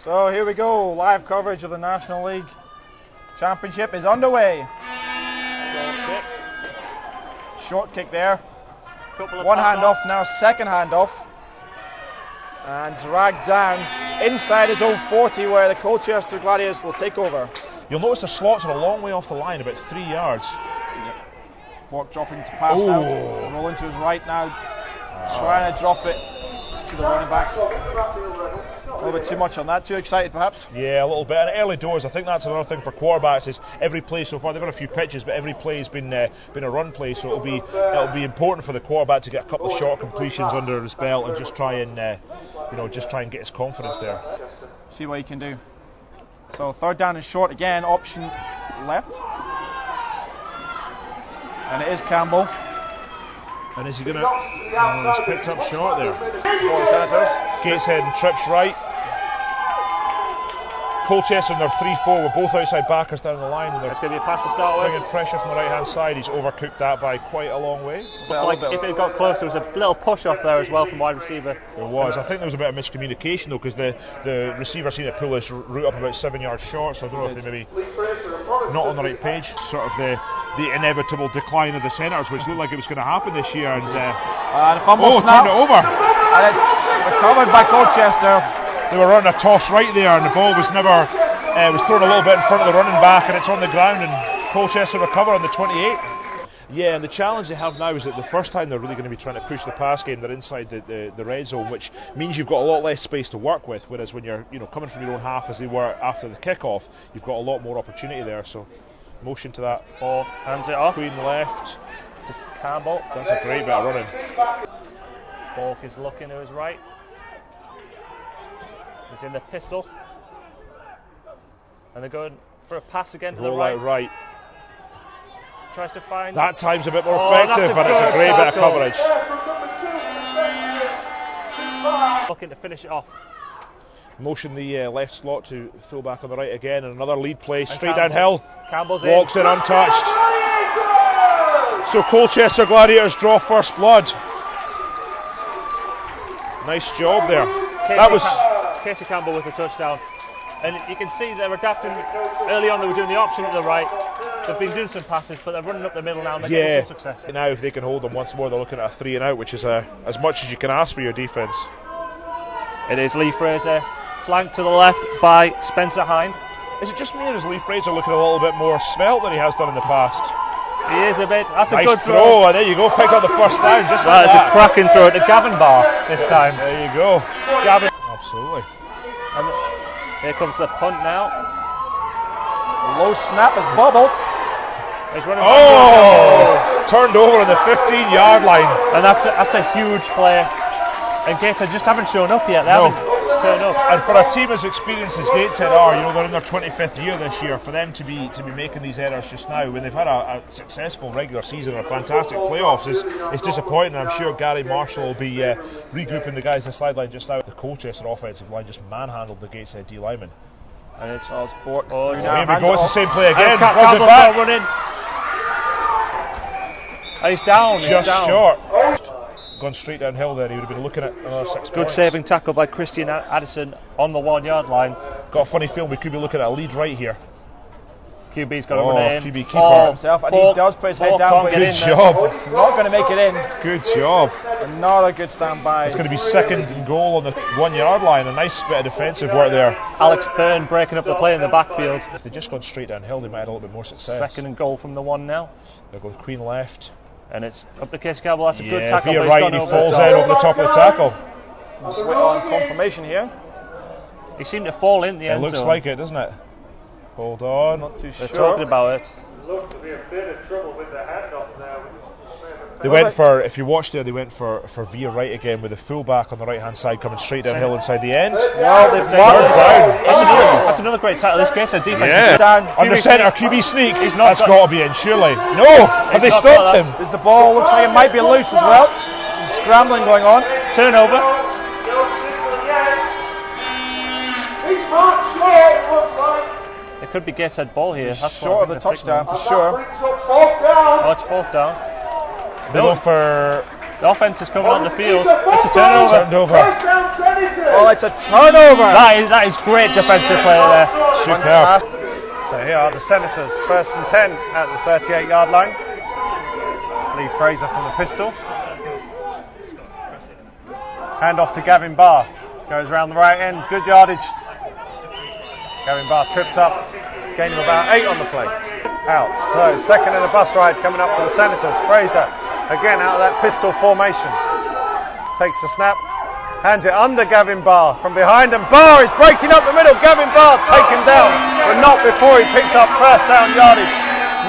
So here we go, live coverage of the National League Championship is underway. Short kick there. One hand off now, second hand off. And dragged down inside his own 40 where the Colchester Gladiators will take over. You'll notice the slots are a long way off the line, about 3 yards. Yep. Bork dropping to pass now, rolling to his right now, trying to drop it to the running back. A little bit too much on that, too excited perhaps? Yeah, a little bit. And early doors, I think that's another thing for quarterbacks is every play so far, they've got a few pitches, but every play has been a run play, so it'll be important for the quarterback to get a couple of short completions under his belt and just try and get his confidence there. See what he can do. So third down and short again, option left. And it is Campbell. And is he going to... he's picked up short there. For the Senators. Gateshead and trips right. Colchester and their 3-4 were both outside backers down the line. And it's going to be a pass to start with. Bringing pressure from the right hand side. He's overcooked that by quite a long way. Like if it got close, there was a little push off there as well from wide receiver. There was. I think there was a bit of miscommunication though, because the receiver seemed to pull his route up about 7 yards short. So I don't know if they maybe not on the right page. Sort of the inevitable decline of the Senators, which looked like it was going to happen this year. And fumble snap. Turned it over. And it's recovered by Colchester. They were running a toss right there, and the ball was never was thrown a little bit in front of the running back, and it's on the ground, and Colchester recover on the 28. Yeah, and the challenge they have now is that the first time they're really going to be trying to push the pass game, they're inside the red zone, which means you've got a lot less space to work with. Whereas when you're coming from your own half as they were after the kickoff, you've got a lot more opportunity there. So motion to that ball, hands it off. Queen left to Campbell. That's a great bit of running. Bork is looking to his right. He's in the pistol. And they're going for a pass again to the right. Right. Tries to find... That time's a bit more effective, and it's a great bit of coverage. Looking to finish it off. Motion the left slot to full back on the right again, and another lead play straight downhill. Campbell's walks in untouched. So Colchester Gladiators draw first blood. Nice job there. Casey Campbell with the touchdown. And you can see they're adapting. Early on they were doing the option to the right. They've been doing some passes, but they're running up the middle now and they're getting some success. Now if they can hold them once more, they're looking at a 3 and out, which is as much as you can ask for your defence. It is Lee Fraser, flanked to the left by Spencer Hind. Is it just me or is Lee Fraser looking a little bit more svelte than he has done in the past? He is a bit. That's nice a good throw. And there you go, picked up the first down. Just like that. That is a cracking throw to Gavin Barr this time. There you go. Gavin. Absolutely. And here comes the punt now. Low snap is bobbled. He's running turned over on the 15-yard line. And that's a huge play. And Gateshead just haven't shown up yet. They haven't turned up. And for a team as experienced as Gateshead are, they're in their 25th year this year. For them to be making these errors just now, when they've had a successful regular season and a fantastic playoffs, is disappointing. I'm sure Gary Marshall will be regrouping the guys on the sideline just now. The Colchester offensive line just manhandled the Gateshead D lineman. And it's Bork. Here we go. It's the same play again. Campbell's not running. He's down. Just short. Gone straight downhill there. He would have been looking at another 6 points. Good saving tackle by Christian Addison on the 1 yard line. Got a funny feeling we could be looking at a lead right here. QB's got to run in. QB keeper himself, and he does put his head down. Good job. Not going to make it in. Good job. Another good standby. It's going to be second and goal on the 1 yard line. A nice bit of defensive work there. Alex Byrne breaking up the play in the backfield. If they'd just gone straight downhill, they might have a little bit more success. Second and goal from the 1 now. They're going Queen left. And it's up to Casey Campbell. That's a good tackle. Via right, he falls out over the top of the tackle. Just wait on confirmation here. He seemed to fall in the end zone. It looks like it, doesn't it? Hold on. Not too sure. They're talking about it. Looked to be a bit of trouble with the handoff now. They went for, if you watched there, they went for via right again with the fullback on the right hand side coming straight downhill inside the end. Well, they've down. That's another great tackle. This case, a defense. Yeah. On the centre, QB sneak. That's got to be in, surely. No, have they stopped him? Is the ball looks like it might be loose as well. Some scrambling going on. Turnover. It could be Gateshead ball here. That's short of the touchdown for sure. Oh, it's 4th down. They go for The offence is coming on the field. It's a turnover. Oh, it's a turnover. That is great defensive play there. Superb. So here are the Senators, 1st and 10 at the 38-yard line. Lee Fraser from the pistol. Hand off to Gavin Barr. Goes around the right end, good yardage. Gavin Barr tripped up, gain of about 8 on the play. Out. So second and a bus ride coming up for the Senators. Fraser again out of that pistol formation. Takes the snap, hands it under Gavin Barr from behind, and Barr is breaking up the middle. Gavin Barr taken down, but not before he picks up first down yardage.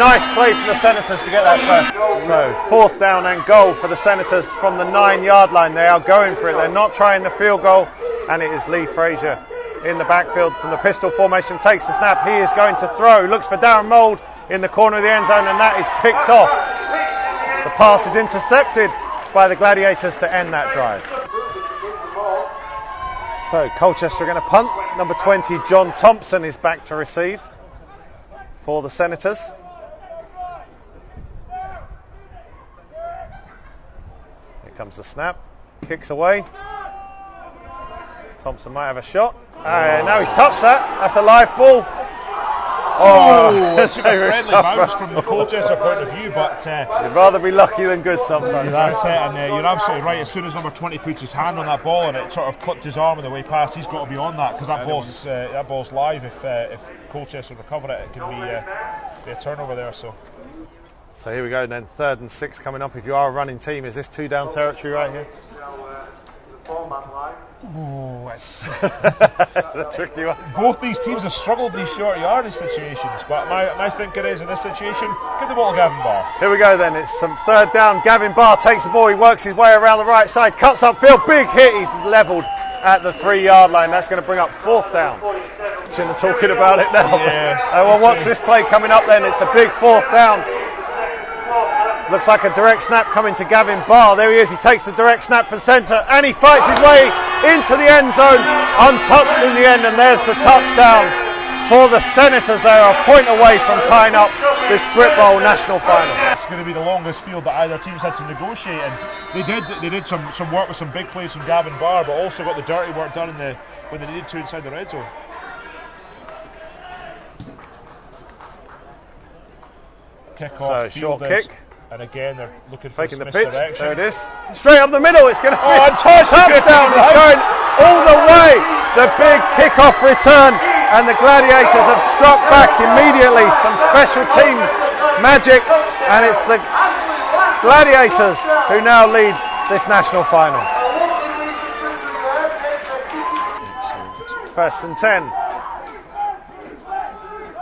Nice play for the Senators to get that first. So 4th down and goal for the Senators from the 9-yard line. They are going for it. They're not trying the field goal, and it is Lee Fraser in the backfield from the pistol formation. Takes the snap. He is going to throw. Looks for Darren Mould in the corner of the end zone, and that is picked off. The pass is intercepted by the Gladiators to end that drive. So Colchester are going to punt. Number 20, John Thompson, is back to receive for the Senators. Here comes the snap. Kicks away. Thompson might have a shot. Now he's touched that. That's a live ball. It's a friendly bounce from the Colchester point of view, but you'd rather be lucky than good sometimes. That's it, and you're absolutely right. As soon as number 20 puts his hand on that ball and it sort of clipped his arm on the way past, he's got to be on that, because that ball's live. If Colchester recover it, it can be a turnover there. So here we go then. 3rd and 6 coming up. If you are a running team, is this 2-down territory right here? Oh, it's the tricky one. Both these teams have struggled in these short yardage situations, but my thinking is, in this situation, give the ball to Gavin Barr. Here we go then. It's some 3rd down. Gavin Barr takes the ball. He works his way around the right side, cuts upfield, big hit. He's levelled at the 3-yard line. That's going to bring up 4th down. Talking about it now. Yeah. Well, watch this play coming up then. It's a big 4th down. Looks like a direct snap coming to Gavin Barr. There he is. He takes the direct snap for centre, and he fights his way into the end zone, untouched in the end, and there's the touchdown for the Senators. They are a point away from tying up this Brit Bowl national final. It's going to be the longest field that either team's had to negotiate, and they did some work with some big plays from Gavin Barr, but also got the dirty work done when they needed to inside the red zone. Kick-off, short kick. And again, they're looking for faking the pitch. Direction. There it is. Straight up the middle. It's going to be a touchdown. It's going all the way. The big kick-off return, and the Gladiators have struck back immediately. Some special teams magic, and it's the Gladiators who now lead this national final. 1st and 10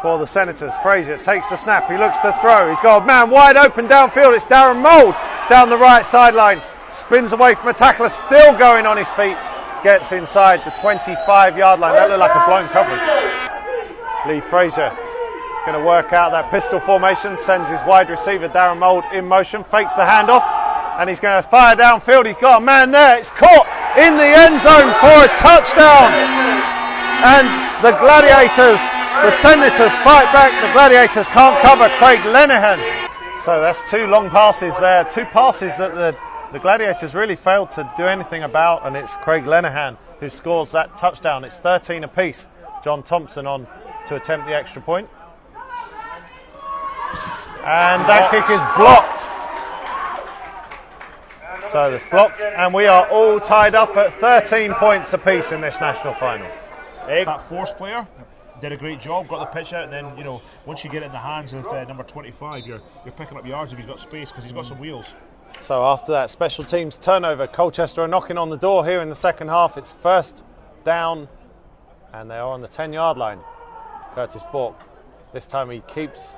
for the Senators. Fraser takes the snap. He looks to throw. He's got a man wide open downfield. It's Darren Mould down the right sideline. Spins away from a tackler, still going on his feet. Gets inside the 25-yard line. That looked like a blown coverage. Lee Fraser is going to work out that pistol formation. Sends his wide receiver Darren Mould in motion. Fakes the handoff, and he's going to fire downfield. He's got a man there. It's caught in the end zone for a touchdown. And the Gladiators, the Senators fight back. The Gladiators can't cover Craig Lenihan. So that's 2 long passes there. 2 passes that the Gladiators really failed to do anything about, and it's Craig Lenihan who scores that touchdown. It's 13 apiece. John Thompson on to attempt the extra point. And that kick is blocked. So that's blocked, and we are all tied up at 13 points apiece in this national final. That Force player did a great job, got the pitch out, and then once you get it in the hands of number 25, you're picking up yards if he's got space, because he's got some wheels. So after that special teams turnover, Colchester are knocking on the door here in the second half. It's 1st down, and they are on the 10-yard line. Curtis Bork, this time he keeps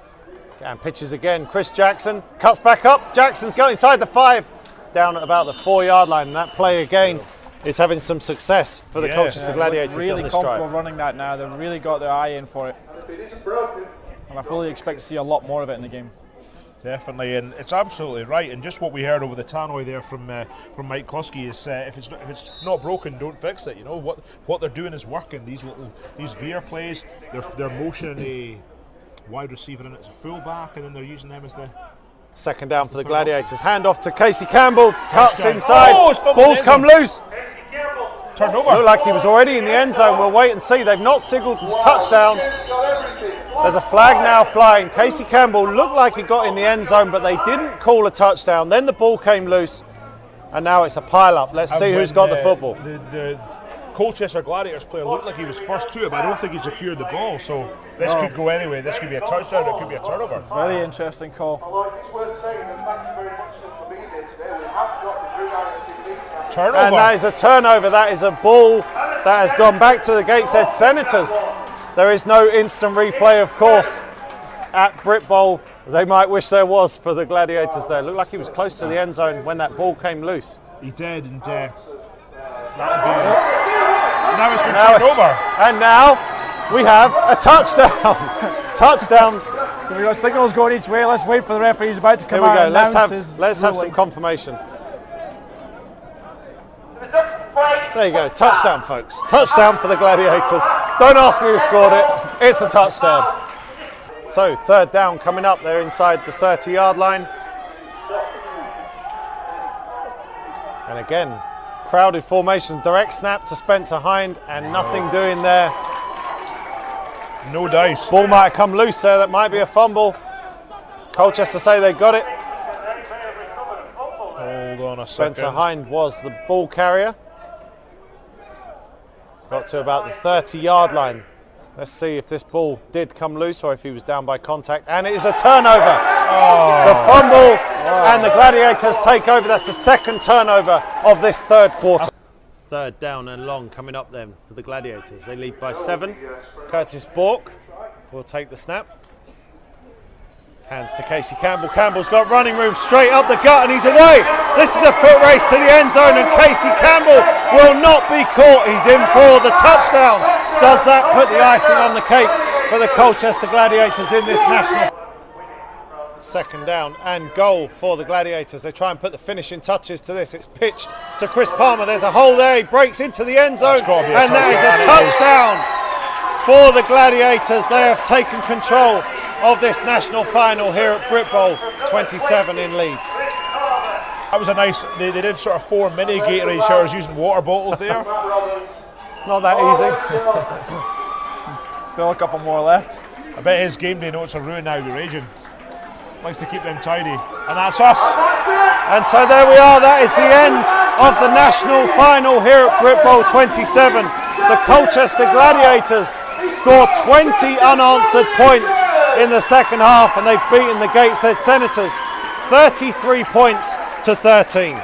and pitches again. Chris Jackson cuts back up. Jackson's going inside the 5, down at about the 4-yard line, and that play again is having some success for the Colchester Gladiators really on this drive. Really comfortable running that now. They've really got their eye in for it, and I fully expect to see a lot more of it in the game. Definitely, and it's absolutely right. And just what we heard over the tannoy there from Mike Klusky is, if it's not broken, don't fix it. What they're doing is working. These veer plays, they're motioning a wide receiver in as a full back, and then they're using them as the Second down for the Gladiators. Hand off to Casey Campbell. Cuts inside. Oh, Ball's come loose. Turned over. Looked like he was already in the end zone. We'll wait and see. They've not signalled touchdown. There's a flag now flying. Casey Campbell looked like he got in the end zone, but they didn't call a touchdown. Then the ball came loose, and now it's a pile-up. Let's see who's got the football. The Colchester Gladiators player looked like he was first to it, but I don't think he secured the ball. So this could go anyway. This could be a touchdown. It could be a turnover. Very interesting call. It's worth saying that thank you very much for being here today. We have got the GridironTV. Turnover. And that is a turnover. That is a ball that has gone back to the Gateshead Senators. There is no instant replay, of course, at Brit Bowl. They might wish there was for the Gladiators there. Looked like he was close to the end zone when that ball came loose. He did, and that'll be. Now it's been turned over. And now we have a touchdown. Touchdown. So we've got signals going each way. Let's wait for the referee. He's about to come Here we out go. and Let's have some confirmation. There you go. Touchdown, folks. Touchdown for the Gladiators. Don't ask me who scored it. It's a touchdown. So third down coming up. They're inside the 30-yard line. And again, crowded formation. Direct snap to Spencer Hind, and nothing doing there. No dice. Ball might have come loose there. That might be a fumble. Colchester say they got it. Hold on a Spencer second. Hind was the ball carrier. Got to about the 30-yard line. Let's see if this ball did come loose or if he was down by contact. And it is a turnover. The fumble, and the Gladiators take over. That's the second turnover of this third quarter. Third down and long coming up then for the Gladiators. They lead by 7. Curtis Bork will take the snap. Hands to Casey Campbell. Campbell's got running room straight up the gut, and he's away. This is a foot race to the end zone, and Casey Campbell will not be caught. He's in for the touchdown. Does that put the icing on the cake for the Colchester Gladiators in this national? Second down and goal for the Gladiators. They try and put the finishing touches to this. It's pitched to Chris Palmer. There's a hole there. He breaks into the end zone, and that is a touchdown for the Gladiators. They have taken control of this national final here at Brit Bowl 27 in Leeds. That was a nice. They did sort of 4 mini Gatorade showers using water bottles there. Not that easy. Still a couple more left. I bet his game day notes are ruined now. He's raging. Likes to keep them tidy, and that's us. And so there we are. That is the end of the national final here at Brit Bowl 27. The Colchester Gladiators scored 20 unanswered points in the second half, and they've beaten the Gateshead Senators 33 points to 13.